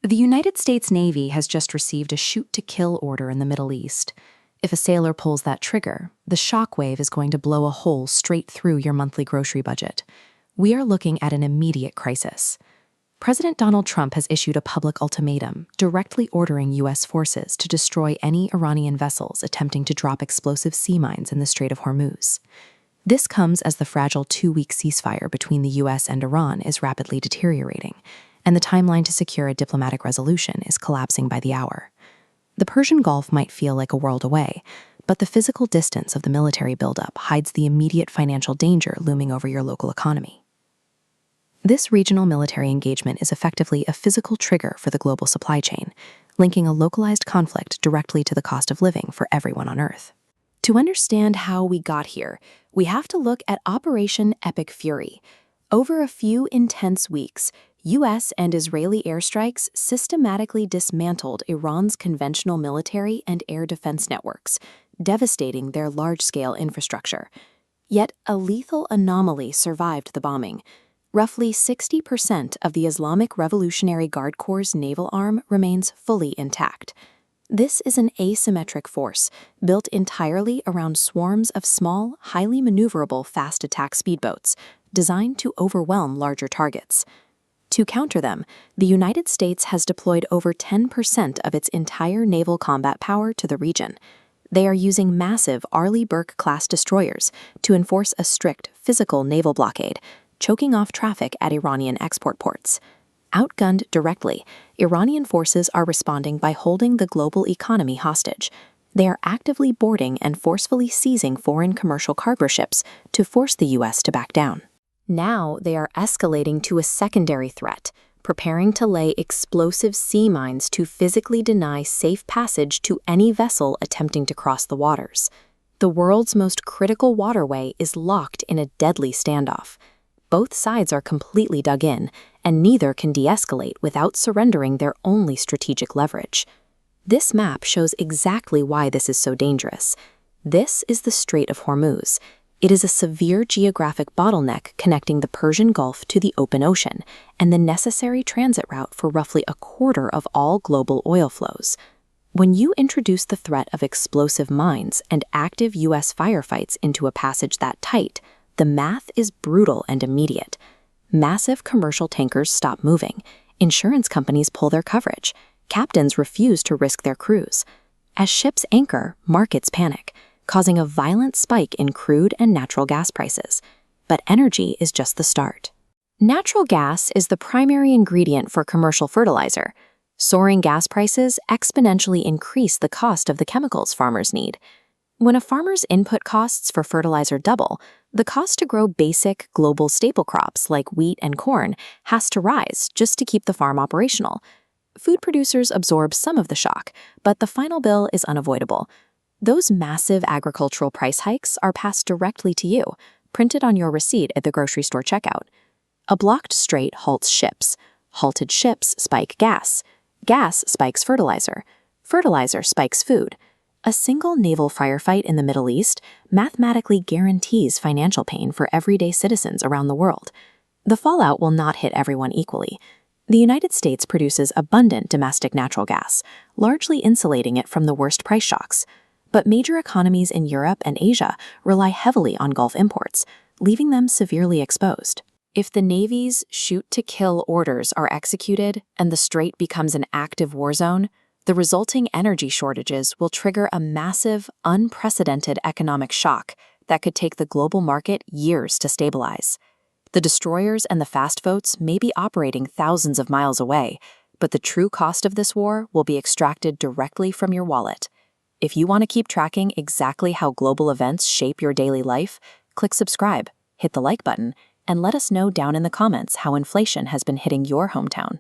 The United States Navy has just received a shoot-to-kill order in the Middle East. If a sailor pulls that trigger, the shockwave is going to blow a hole straight through your monthly grocery budget. We are looking at an immediate crisis. President Donald Trump has issued a public ultimatum directly ordering U.S. forces to destroy any Iranian vessels attempting to drop explosive sea mines in the Strait of Hormuz. This comes as the fragile 2-week ceasefire between the U.S. and Iran is rapidly deteriorating, and the timeline to secure a diplomatic resolution is collapsing by the hour. The Persian Gulf might feel like a world away, but the physical distance of the military buildup hides the immediate financial danger looming over your local economy. This regional military engagement is effectively a physical trigger for the global supply chain, linking a localized conflict directly to the cost of living for everyone on Earth. To understand how we got here, we have to look at Operation Epic Fury. Over a few intense weeks, U.S. and Israeli airstrikes systematically dismantled Iran's conventional military and air defense networks, devastating their large-scale infrastructure. Yet a lethal anomaly survived the bombing. Roughly 60% of the Islamic Revolutionary Guard Corps' naval arm remains fully intact. This is an asymmetric force built entirely around swarms of small, highly maneuverable fast attack speedboats designed to overwhelm larger targets. To counter them, the United States has deployed over 10% of its entire naval combat power to the region. They are using massive Arleigh Burke-class destroyers to enforce a strict physical naval blockade, choking off traffic at Iranian export ports. Outgunned directly, Iranian forces are responding by holding the global economy hostage. They are actively boarding and forcefully seizing foreign commercial cargo ships to force the U.S. to back down. Now they are escalating to a secondary threat, preparing to lay explosive sea mines to physically deny safe passage to any vessel attempting to cross the waters. The world's most critical waterway is locked in a deadly standoff. Both sides are completely dug in, and neither can de-escalate without surrendering their only strategic leverage. This map shows exactly why this is so dangerous. This is the Strait of Hormuz. It is a severe geographic bottleneck connecting the Persian Gulf to the open ocean and the necessary transit route for roughly a quarter of all global oil flows. When you introduce the threat of explosive mines and active U.S. firefights into a passage that tight, the math is brutal and immediate. Massive commercial tankers stop moving. Insurance companies pull their coverage. Captains refuse to risk their crews. As ships anchor, markets panic, causing a violent spike in crude and natural gas prices. But energy is just the start. Natural gas is the primary ingredient for commercial fertilizer. Soaring gas prices exponentially increase the cost of the chemicals farmers need. When a farmer's input costs for fertilizer double, the cost to grow basic global staple crops like wheat and corn has to rise just to keep the farm operational. Food producers absorb some of the shock, but the final bill is unavoidable. Those massive agricultural price hikes are passed directly to you, printed on your receipt at the grocery store checkout. A blocked strait halts ships. Halted ships spike gas. Gas spikes fertilizer. Fertilizer spikes food. A single naval firefight in the Middle East mathematically guarantees financial pain for everyday citizens around the world. The fallout will not hit everyone equally. The United States produces abundant domestic natural gas, largely insulating it from the worst price shocks. But major economies in Europe and Asia rely heavily on Gulf imports, leaving them severely exposed. If the Navy's shoot-to-kill orders are executed and the strait becomes an active war zone, the resulting energy shortages will trigger a massive, unprecedented economic shock that could take the global market years to stabilize. The destroyers and the fast boats may be operating thousands of miles away, but the true cost of this war will be extracted directly from your wallet. If you want to keep tracking exactly how global events shape your daily life, click subscribe, hit the like button, and let us know down in the comments how inflation has been hitting your hometown.